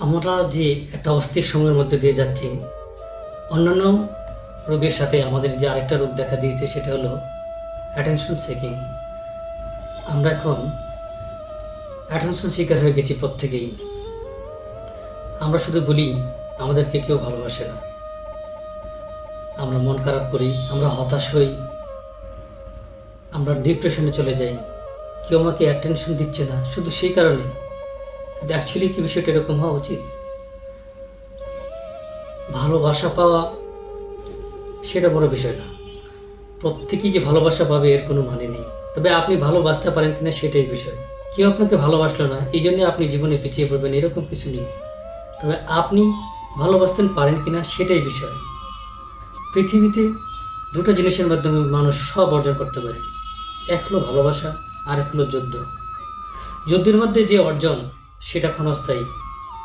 আমরা যে একটা অস্থির সময়ের মধ্যে দিয়ে যাচ্ছি, অন্যান্য রোগের সাথে আমাদের যে আরেকটা রোগ দেখা দিয়েছে সেটা হলো অ্যাটেনশন সিকিং। আমরা এখন অ্যাটেনশন সিকার হয়ে গেছি প্রত্যেকেই। আমরা শুধু বলি আমাদেরকে কেউ ভালোবাসে না, আমরা মন খারাপ করি, আমরা হতাশ হই, আমরা ডিপ্রেশনে চলে যাই। কেউ আমাকে অ্যাটেনশন দিচ্ছে না শুধু সেই কারণে। কিন্তু অ্যাকচুয়ালি কি বিষয়টা এরকম হওয়া উচিত? ভালোবাসা পাওয়া সেটা বড় বিষয় না, প্রত্যেকেই যে ভালোবাসা পাবে এর কোনো মানে নেই। তবে আপনি ভালোবাসতে পারেন কিনা সেটাই বিষয়। কেউ আপনাকে ভালোবাসলো না এই জন্য আপনি জীবনে পিছিয়ে পড়বেন এরকম কিছু নেই। তবে আপনি ভালোবাসতে পারেন কিনা সেটাই বিষয়। পৃথিবীতে দুটো জিনিসের মাধ্যমে মানুষ সব অর্জন করতে পারে, এক হলো ভালোবাসা আর এক হলো যুদ্ধ। যুদ্ধের মধ্যে যে অর্জন সেটা ক্ষণস্থায়ী,